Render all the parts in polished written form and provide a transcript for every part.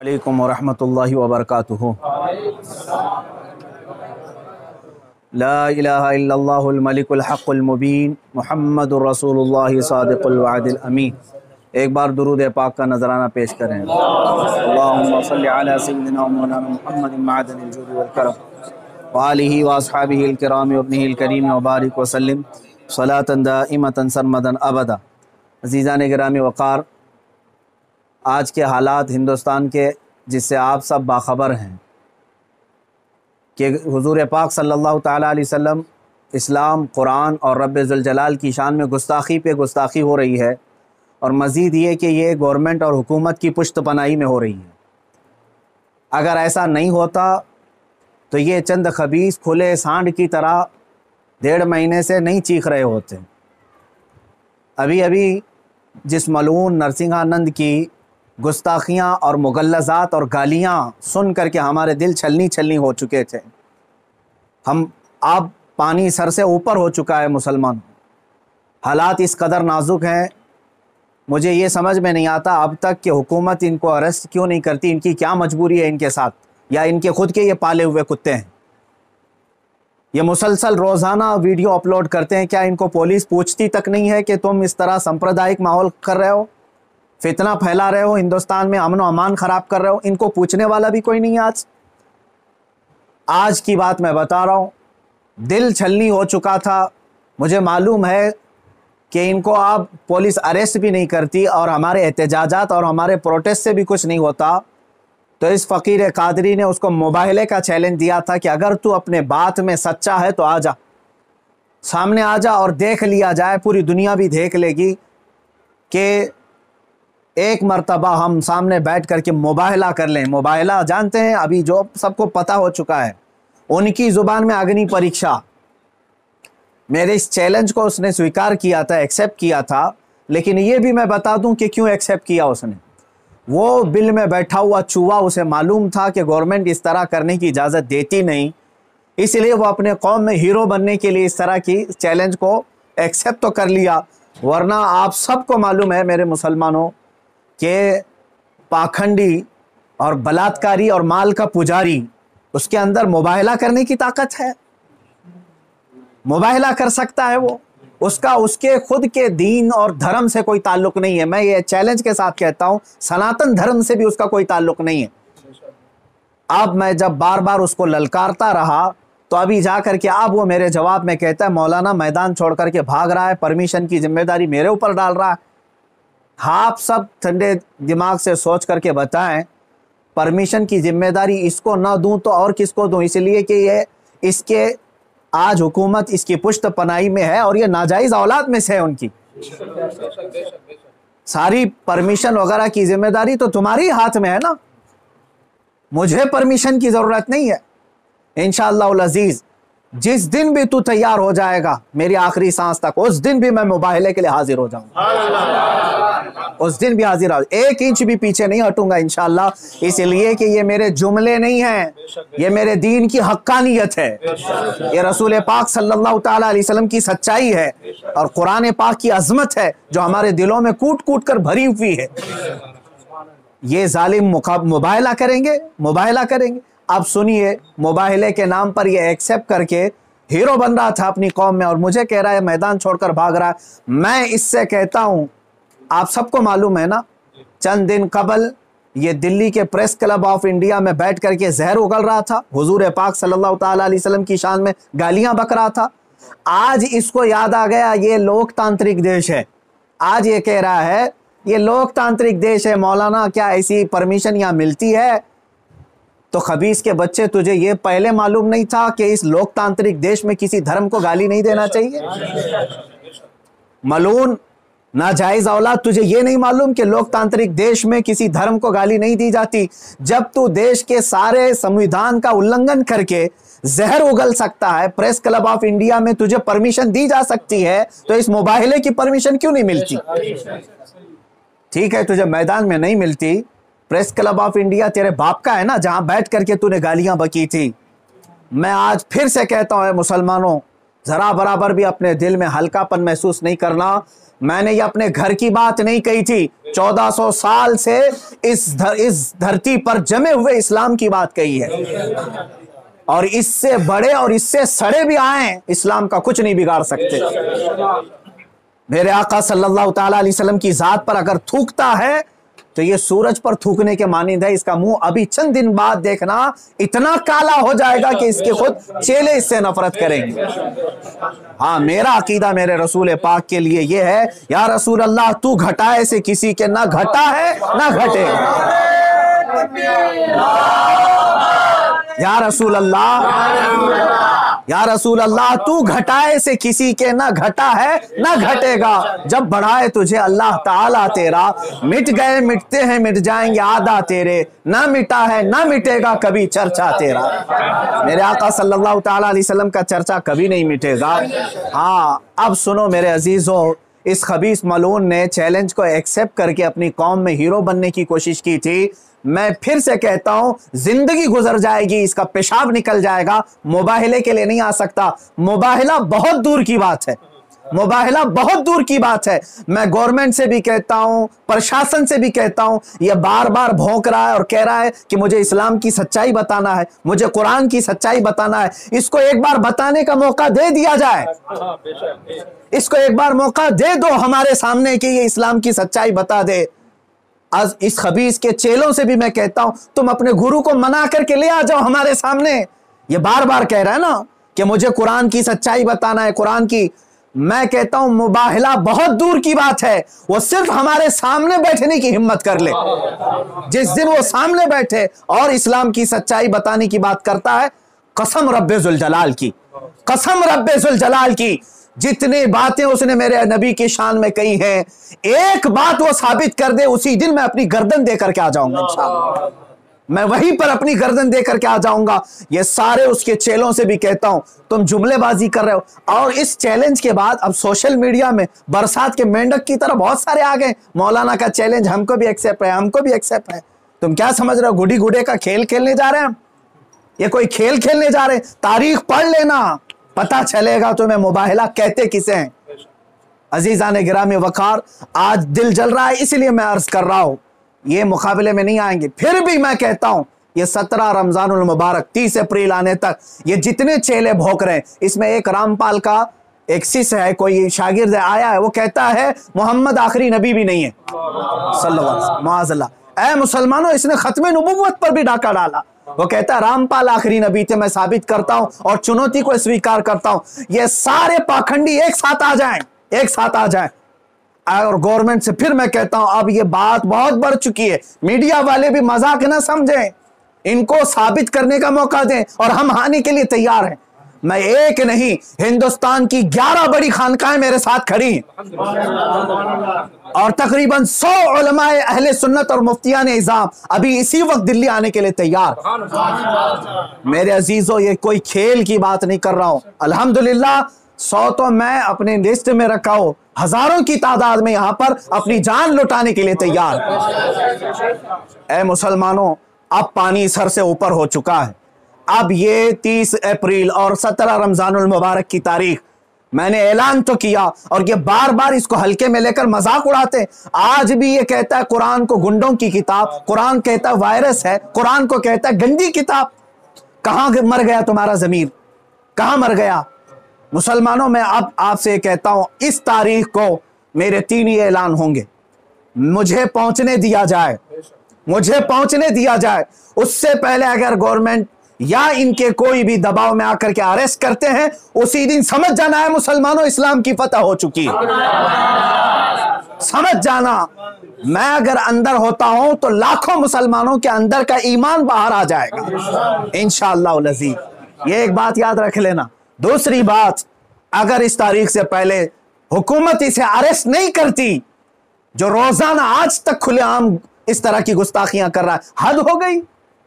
अलैकुम वरहमतुल्लाहि वबरकातुहू। ला इलाहा इल्लल्लाहुल मलिकुल हक़्क़ुल मुबीन मुहम्मदुर रसूलुल्लाहि सादिक़ुल वअदिल अमीन। एक बार दुरूद पाक का नजराना पेश करें। अल्लाहुम्मा सल्लि अला सय्यिदिना व मौलाना मुहम्मदिन मअदनिल जुद वल करम व आलिहि व अस्हाबिहिल किराम व इब्निहिल करीम व बारिक व सल्लिम सलातन दाइमतन सरमदन अबदा। अज़ीज़ान गिरामी वक़ार, आज के हालात हिंदुस्तान के जिससे आप सब बाखबर हैं कि हुज़ूर पाक सल्लल्लाहु ताला अलैहि वसल्लम, इस्लाम, कुरान और रब्ब ज़ुल जलाल की शान में गुस्ताखी पे गुस्ताखी हो रही है। और मज़ीद ये कि ये गवर्नमेंट और हुकूमत की पुश्त पनाही में हो रही है। अगर ऐसा नहीं होता तो ये चंद खबीस खुले सांड की तरह 1.5 महीने से नहीं चीख रहे होते। अभी अभी जिस मलऊन नरसिंहानंद की गुस्ताखियाँ और मुगल्लज़ात और गालियाँ सुन करके हमारे दिल छलनी छलनी हो चुके थे। अब पानी सर से ऊपर हो चुका है मुसलमान। हालात इस कदर नाजुक हैं, मुझे ये समझ में नहीं आता अब तक कि हुकूमत इनको अरेस्ट क्यों नहीं करती। इनकी क्या मजबूरी है इनके साथ, या इनके खुद के ये पाले हुए कुत्ते हैं। ये मुसलसल रोज़ाना वीडियो अपलोड करते हैं, क्या इनको पुलिस पूछती तक नहीं है कि तुम इस तरह सांप्रदायिक माहौल कर रहे हो, फितना फैला रहे हो, हिंदुस्तान में अमन व अमान ख़राब कर रहे हो। इनको पूछने वाला भी कोई नहीं है। आज की बात मैं बता रहा हूँ, दिल छलनी हो चुका था। मुझे मालूम है कि इनको अब पुलिस अरेस्ट भी नहीं करती और हमारे एहतजाजात और हमारे प्रोटेस्ट से भी कुछ नहीं होता। तो इस फ़कीर कादरी ने उसको मुबाहले का चैलेंज दिया था कि अगर तू अपने बात में सच्चा है तो आ जा, सामने आ जा और देख लिया जाए, पूरी दुनिया भी देख लेगी कि एक मर्तबा हम सामने बैठ करके मुबाहला कर लें। मुबाहला जानते हैं, अभी जो सबको पता हो चुका है, उनकी ज़ुबान में अग्नि परीक्षा। मेरे इस चैलेंज को उसने स्वीकार किया था, एक्सेप्ट किया था। लेकिन ये भी मैं बता दूं कि क्यों एक्सेप्ट किया उसने। वो बिल में बैठा हुआ चूहा, उसे मालूम था कि गवर्नमेंट इस तरह करने की इजाज़त देती नहीं, इसलिए वो अपने कौम में हीरो बनने के लिए इस तरह की चैलेंज को एक्सेप्ट तो कर लिया। वरना आप सबको मालूम है मेरे मुसलमानों कि पाखंडी और बलात्कारी और माल का पुजारी, उसके अंदर मुबाहला करने की ताकत है। मुबाहला कर सकता है वो, उसके खुद के दीन और धर्म से कोई ताल्लुक नहीं है। मैं ये चैलेंज के साथ कहता हूं, सनातन धर्म से भी उसका कोई ताल्लुक नहीं है। अब मैं जब बार बार उसको ललकारता रहा तो अभी जा करके अब वो मेरे जवाब में कहता है, मौलाना मैदान छोड़ करके भाग रहा है, परमिशन की जिम्मेदारी मेरे ऊपर डाल रहा है। आप सब ठंडे दिमाग से सोच करके बताएं, परमिशन की जिम्मेदारी इसको ना दूं तो और किसको दूं? इसलिए कि ये इसके आज हुकूमत इसकी पुश्त पनाही में है और ये नाजायज़ औलाद में से है उनकी। सारी परमिशन वगैरह की जिम्मेदारी तो तुम्हारी हाथ में है ना। मुझे परमिशन की ज़रूरत नहीं है। इंशाअल्लाह अज़ीज़, जिस दिन भी तू तैयार हो जाएगा मेरी आखिरी सांस तक, उस दिन भी मैं मुबाहले के लिए हाजिर हो जाऊंगा। उस दिन भी हाजिर हो, 1 इंच भी पीछे नहीं हटूंगा इंशाअल्लाह। इसलिए कि ये मेरे जुमले नहीं हैं, ये मेरे दीन की हक्कानियत है, ये रसूल पाक सल्लल्लाहु ताला अलैहि वसल्लम की सच्चाई है और कुरान पाक की अजमत है जो हमारे दिलों में कूट कूट कर भरी हुई है। ये जालिम मुबाहला करेंगे, मुबाहला करेंगे। अब सुनिए, मुबाहले के नाम पर ये एक्सेप्ट करके हीरो बन रहा था अपनी कौम में और मुझे कह रहा है मैदान छोड़कर भाग रहा है। मैं इससे कहता हूं, आप सबको मालूम है ना, चंद दिन कबल ये दिल्ली के प्रेस क्लब ऑफ इंडिया में बैठ करके जहर उगल रहा था, हुजूर पाक सल्लल्लाहु ताला अलैहि वसल्लम की शान में गालियां बक रहा था। आज इसको याद आ गया ये लोकतांत्रिक देश है। आज ये कह रहा है ये लोकतांत्रिक देश है, मौलाना क्या ऐसी परमिशन यहाँ मिलती है? तो खबीस के बच्चे, तुझे ये पहले मालूम नहीं था कि इस लोकतांत्रिक देश में किसी धर्म को गाली नहीं देना चाहिए? मलून नाजायज औलाद, तुझे ये नहीं मालूम कि लोकतांत्रिक देश में किसी धर्म को गाली नहीं दी जाती? जब तू देश के सारे संविधान का उल्लंघन करके जहर उगल सकता है, प्रेस क्लब ऑफ इंडिया में तुझे परमिशन दी जा सकती है, तो इस मुबाहले की परमिशन क्यों नहीं मिलती? ठीक है, तुझे मैदान में नहीं मिलती, प्रेस क्लब ऑफ इंडिया तेरे बाप का है ना, जहां बैठ करके तूने गालियां बकी थी। मैं आज फिर से कहता हूं मुसलमानों, जरा बराबर भी अपने दिल में हल्कापन महसूस नहीं करना। मैंने ये अपने घर की बात नहीं कही थी, 1400 साल से इस धरती पर जमे हुए इस्लाम की बात कही है। और इससे बड़े और इससे सड़े भी आए, इस्लाम का कुछ नहीं बिगाड़ सकते। मेरे आका सल्लल्लाहु ताला अलैहि वसल्लम की जात पर अगर थूकता है तो ये सूरज पर थूकने के मानिंद है। इसका मुंह अभी चंद दिन बाद देखना इतना काला हो जाएगा कि इसके खुद चेले इससे नफरत करेंगे। हाँ, मेरा अकीदा मेरे रसूल पाक के लिए ये है, या रसूल अल्लाह तू घटाए से किसी के ना घटा है ना घटे। या रसूल अल्लाह, या रसूल अल्लाह तू घटाए से किसी के ना घटा है ना घटेगा। जब बढ़ाए तुझे अल्लाह ताला तेरा, मिट गए मिटते हैं मिट जाएंगे आदा तेरे, ना मिटा है ना मिटेगा कभी चर्चा तेरा। मेरे आका सल्लल्लाहु ताला अलैहि वसल्लम का चर्चा कभी नहीं मिटेगा। हाँ, अब सुनो मेरे अजीजों, इस खबीस मलून ने चैलेंज को एक्सेप्ट करके अपनी कौम में हीरो बनने की कोशिश की थी। मैं फिर से कहता हूं, जिंदगी गुजर जाएगी, इसका पेशाब निकल जाएगा, मुबाहिले के लिए नहीं आ सकता। मुबाहिला बहुत दूर की बात है, मुबाहिला बहुत दूर की बात है। मैं गवर्नमेंट से भी कहता हूं, प्रशासन से भी कहता हूं, यह बार बार भौंक रहा है और कह रहा है कि मुझे इस्लाम की सच्चाई बताना है, मुझे कुरान की सच्चाई बताना है। इसको एक बार बताने का मौका दे दिया जाए, इसको एक बार मौका दे दो हमारे सामने कि ये इस्लाम की सच्चाई बता दे। आज इस खबीस के चेलों से भी मैं कहता हूं, तुम अपने गुरु को मना करके ले आ जाओ हमारे सामने। ये बार बार कह रहा है ना कि मुझे कुरान की सच्चाई बताना है, कुरान की। मैं कहता हूं मुबाहिला बहुत दूर की बात है, वो सिर्फ हमारे सामने बैठने की हिम्मत कर ले। जिस दिन वो सामने बैठे और इस्लाम की सच्चाई बताने की बात करता है, कसम रब्बे जुल जलाल की, कसम रब्बे जुल जलाल की, जितनी बातें उसने मेरे नबी की शान में कही हैं, एक बात वो साबित कर दे, उसी दिन मैं अपनी गर्दन देकर के आ जाऊंगा इंशाअल्लाह। मैं वहीं पर अपनी गर्दन देकर के आ जाऊंगा। ये सारे उसके चेलों से भी कहता हूं, तुम जुमलेबाजी कर रहे हो। और इस चैलेंज के बाद अब सोशल मीडिया में बरसात के मेंढक की तरह बहुत सारे आ गए, मौलाना का चैलेंज हमको भी एक्सेप्ट है, हमको भी एक्सेप्ट है। तुम क्या समझ रहे हो, गुडी गुडे का खेल खेलने जा रहे हैं हम? ये कोई खेल खेलने जा रहे हैं? तारीख पढ़ लेना, पता चलेगा तुम्हें मुबाहिला कहते किसे हैं। अजीजान गिरामी वकार, आज दिल जल रहा है इसलिए मैं अर्ज कर रहा हूं, ये मुकाबले में नहीं आएंगे। फिर भी मैं कहता हूं, ये 17 रमजानुल मुबारक 30 अप्रैल आने तक ये जितने चेले भौंक रहे हैं, इसमें एक रामपाल का एक शिष्य है, कोई शागिर्द आया है, वो कहता है मोहम्मद आखिरी नबी भी नहीं है सल्लल्लाहु अलैहि वसल्लम। माअज़ल्लाह। ऐ मुसलमानों, इसने खत्मे नबुव्वत पर भी डाका डाला। वो कहता है रामपाल आखिरी नबी थे, मैं साबित करता हूं और चुनौती को स्वीकार करता हूं। ये सारे पाखंडी एक साथ आ जाएं, एक साथ आ जाएं। और गवर्नमेंट से फिर मैं कहता हूं, अब ये बात बहुत बढ़ चुकी है, मीडिया वाले भी मजाक ना समझें, इनको साबित करने का मौका दें और हम हानि के लिए तैयार हैं। मैं एक नहीं, हिंदुस्तान की 11 बड़ी खानकाएं मेरे साथ खड़ी हैं और तकरीबन 100 उलमाए अहले सुन्नत और मुफ्तियान इज़ाम अभी इसी वक्त दिल्ली आने के लिए तैयार। मेरे अजीजों, ये कोई खेल की बात नहीं कर रहा हूं। अल्हम्दुलिल्लाह 100 तो मैं अपने लिस्ट में रखा हूं, हजारों की तादाद में यहां पर अपनी जान लुटाने के लिए तैयार। ऐ मुसलमानों, अब पानी सर से ऊपर हो चुका है। अब ये 30 अप्रैल और 17 रमजानुल मुबारक की तारीख मैंने ऐलान तो किया और ये बार बार इसको हल्के में लेकर मजाक उड़ाते। आज भी ये कहता है कुरान को गुंडों की किताब, कुरान कहता है वायरस है, कुरान को कहता है गंदी किताब। कहां मर गया तुम्हारा ज़मीर, कहां मर गया? मुसलमानों, मैं अब आपसे कहता हूं, इस तारीख को मेरे 3 ही ऐलान होंगे, मुझे पहुंचने दिया जाए, मुझे पहुंचने दिया जाए। उससे पहले अगर गवर्नमेंट या इनके कोई भी दबाव में आकर के अरेस्ट करते हैं, उसी दिन समझ जाना है मुसलमानों, इस्लाम की फतह हो चुकी है। समझ जाना, मैं अगर अंदर होता हूं तो लाखों मुसलमानों के अंदर का ईमान बाहर आ जाएगा इंशाअल्लाह अज़ीज़। ये एक बात याद रख लेना। दूसरी बात, अगर इस तारीख से पहले हुकूमत इसे अरेस्ट नहीं करती, जो रोजाना आज तक खुलेआम इस तरह की गुस्ताखियां कर रहा है, हद हो गई,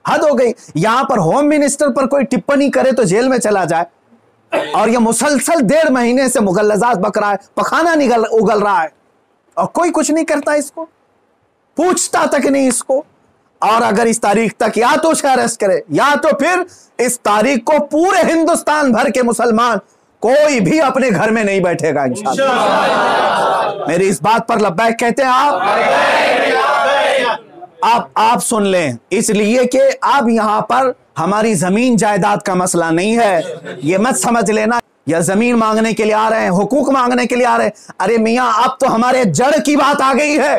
हद हो गई। यहां पर होम मिनिस्टर पर कोई टिप्पणी करे तो जेल में चला जाए, और यह मुसलसल 1.5 महीने से मुगल्लजात बक रहा है, पखाना उगल रहा है और कोई कुछ नहीं करता, इसको पूछता तक नहीं इसको। और अगर इस तारीख तक या तो उसे अरेस्ट करे या तो फिर इस तारीख को पूरे हिंदुस्तान भर के मुसलमान कोई भी अपने घर में नहीं बैठेगा इंशाअल्लाह। मेरी इस बात पर लब्बैक कहते हैं आप सुन लें, इसलिए कि अब यहां पर हमारी जमीन जायदाद का मसला नहीं है। ये मत समझ लेना या जमीन मांगने के लिए आ रहे हैं, हुकूक मांगने के लिए आ रहे हैं। अरे मियां, अब तो हमारे जड़ की बात आ गई है।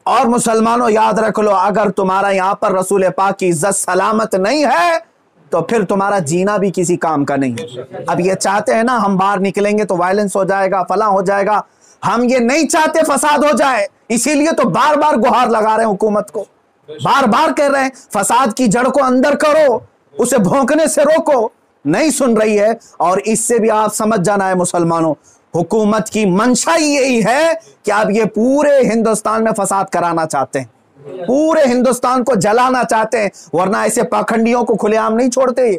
और मुसलमानों याद रख लो, अगर तुम्हारा यहां पर रसूल पाक की इज्जत सलामत नहीं है तो फिर तुम्हारा जीना भी किसी काम का नहीं है। अब ये चाहते हैं ना हम बाहर निकलेंगे तो वायलेंस हो जाएगा, फला हो जाएगा। हम ये नहीं चाहते फसाद हो जाए, इसीलिए तो बार बार गुहार लगा रहे हैं हुकूमत को, बार बार कह रहे हैं फसाद की जड़ को अंदर करो, उसे भौंकने से रोको। नहीं सुन रही है। और इससे भी आप समझ जाना है मुसलमानों, हुकूमत की मंशा यही है कि आप ये पूरे हिंदुस्तान में फसाद कराना चाहते हैं, पूरे हिंदुस्तान को जलाना चाहते हैं, वरना ऐसे पाखंडियों को खुलेआम नहीं छोड़ते।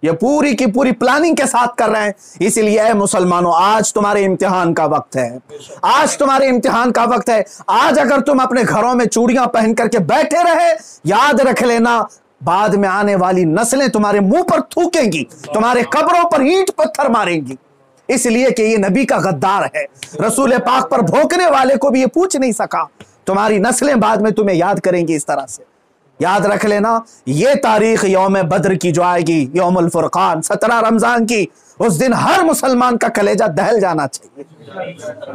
ये पूरी की पूरी प्लानिंग के साथ कर रहे हैं। इसलिए मुसलमानों, आज तुम्हारे इम्तिहान का वक्त है, आज तुम्हारे इम्तिहान का वक्त है। आज अगर तुम अपने घरों में चूड़ियां पहन करके बैठे रहे, याद रख लेना बाद में आने वाली नस्लें तुम्हारे मुंह पर थूकेंगी, तुम्हारे कब्रों पर ईंट पत्थर मारेंगी। इसलिए कि ये नबी का गद्दार है, रसूल पाक पर भोंकने वाले को भी ये पूछ नहीं सका। तुम्हारी नस्लें बाद में तुम्हें याद करेंगी इस तरह से। याद रख लेना, ये तारीख यौम बद्र की जो आएगी, यौमुल फुरकान 17 रमजान की, उस दिन हर मुसलमान का कलेजा दहल जाना चाहिए।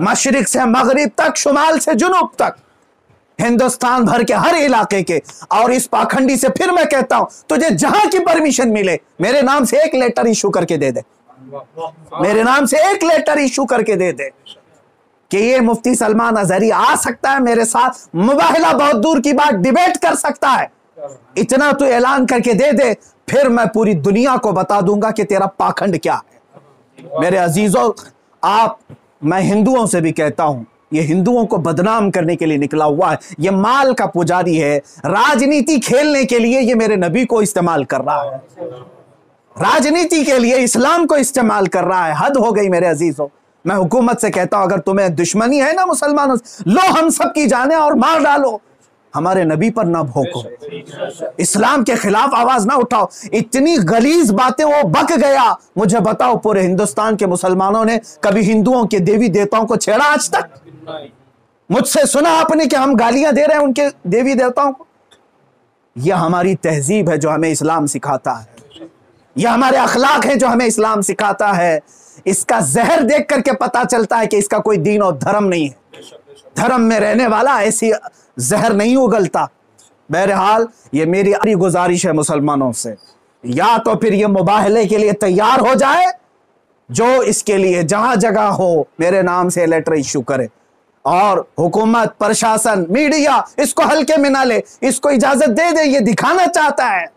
मशरिक से मगरिब तक, शुमाल से जुनूब तक, हिंदुस्तान भर के हर इलाके के। और इस पाखंडी से फिर मैं कहता हूं, तुझे जहां की परमिशन मिले मेरे नाम से एक लेटर इशू करके दे दे, मेरे नाम से एक लेटर इशू करके दे दे कि ये मुफ्ती सलमान अजहरी आ सकता है मेरे साथ, मुबाहिला बहुत दूर की बात, डिबेट कर सकता है। इतना तो ऐलान करके दे दे, फिर मैं पूरी दुनिया को बता दूंगा कि तेरा पाखंड क्या है। मेरे अजीजों, मैं हिंदुओं से भी कहता हूं, ये हिंदुओं को बदनाम करने के लिए निकला हुआ है, ये माल का पुजारी है, राजनीति खेलने के लिए ये मेरे नबी को इस्तेमाल कर रहा है, राजनीति के लिए इस्लाम को इस्तेमाल कर रहा है। हद हो गई मेरे अजीजों। मैं हुकूमत से कहता हूं, अगर तुम्हें दुश्मनी है ना मुसलमानों से, लो हम सब की जाने और मार डालो, हमारे नबी पर ना भोंको, इस्लाम के खिलाफ आवाज ना उठाओ। इतनी गलीज बातें वो बक गया। मुझे बताओ, पूरे हिंदुस्तान के मुसलमानों ने कभी हिंदुओं के देवी देवताओं को छेड़ा आज तक? मुझसे सुना आपने कि हम गालियां दे रहे हैं उनके देवी देवताओं को? यह हमारी तहजीब है जो हमें इस्लाम सिखाता है, यह हमारे अखलाक है जो हमें इस्लाम सिखाता है। इसका जहर देख करके पता चलता है कि इसका कोई दीन और धर्म नहीं है। धर्म में रहने वाला ऐसी जहर नहीं उगलता। बहरहाल ये मेरी गुजारिश है मुसलमानों से, या तो फिर ये मुबाहले के लिए तैयार हो जाए, जो इसके लिए जहां जगह हो मेरे नाम से लेटर इशू करे, और हुकूमत, प्रशासन, मीडिया इसको हल्के में ना ले, इसको इजाजत दे दे। ये दिखाना चाहता है,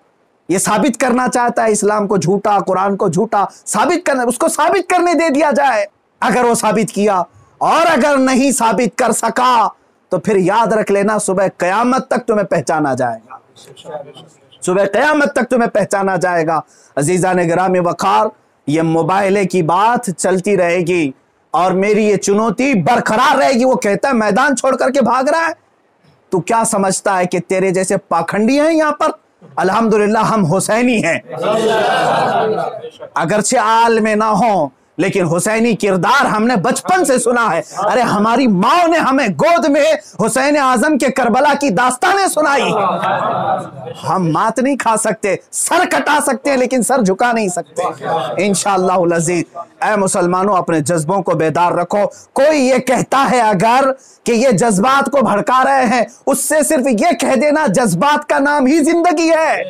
ये साबित करना चाहता है इस्लाम को झूठा, कुरान को झूठा साबित करना, उसको साबित करने दे दिया जाए। अगर वो साबित किया, और अगर नहीं साबित कर सका तो फिर याद रख लेना, सुबह कयामत तक तुम्हें पहचाना जाएगा, सुबह कयामत तक तुम्हें पहचाना जाएगा। अजीजान गिरामी वकार, ये मुबाहले की बात चलती रहेगी और मेरी ये चुनौती बरकरार रहेगी। वो कहता है मैदान छोड़ करके भाग रहा है, तू क्या समझता है कि तेरे जैसे पाखंडी हैं यहां पर? अल्हम्दुलिल्लाह हम हुसैनी हैं, अगरचे आल में ना हो, लेकिन हुसैनी किरदार हमने बचपन से सुना है। अरे हमारी माँ ने हमें गोद में हुसैन आजम के करबला की दास्तानें सुनाई। हम मात नहीं खा सकते, सर कटा सकते हैं लेकिन सर झुका नहीं सकते इंशाअल्लाह अज़ीज़। ऐ मुसलमानों, अपने जज्बों को बेदार रखो। कोई ये कहता है अगर कि ये जज्बात को भड़का रहे हैं, उससे सिर्फ ये कह देना जज्बात का नाम ही जिंदगी है।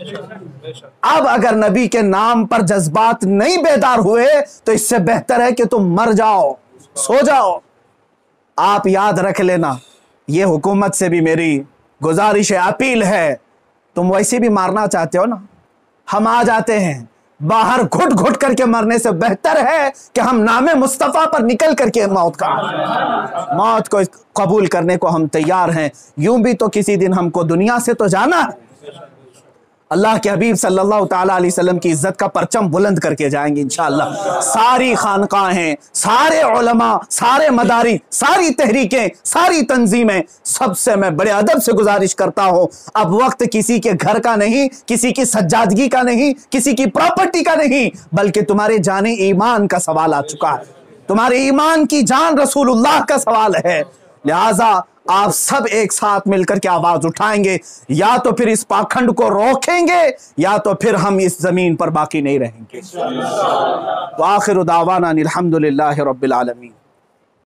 अब अगर नबी के नाम पर जज्बात नहीं बेदार हुए तो इससे बेहतर है कि तुम मर जाओ, सो जाओ। आप याद रख लेना, ये हुकूमत से भी मेरी गुजारिश है, अपील है, तुम वैसे भी मारना चाहते हो ना, हम आ जाते हैं। बाहर घुट घुट करके मरने से बेहतर है कि हम नामे मुस्तफा पर निकल करके मौत को कबूल करने को हम तैयार हैं। यूं भी तो किसी दिन हमको दुनिया से तो जाना है, अल्लाह के हबीब सल्लल्लाहु ताला अलैहि वसल्लम की इज्जत का परचम बुलंद करके जाएंगे इंशाअल्लाह। सारी खानकाहें, सारे उलमा, सारे मदारी, सारी तहरीकें, सारी तंजीमें, सबसे मैं बड़े अदब से गुजारिश करता हूं, अब वक्त किसी के घर का नहीं, किसी की सज्जादगी का नहीं, किसी की प्रॉपर्टी का नहीं, बल्कि तुम्हारे जाने ईमान का सवाल आ चुका है। तुम्हारे ईमान की जान रसूलुल्लाह का सवाल है। लिहाजा आप सब एक साथ मिलकर के आवाज उठाएंगे, या तो फिर इस पाखंड को रोकेंगे, या तो फिर हम इस जमीन पर बाकी नहीं रहेंगे। तो आखिर दावाना अल्हम्दुलिल्लाहि रब्बिल आलमीन।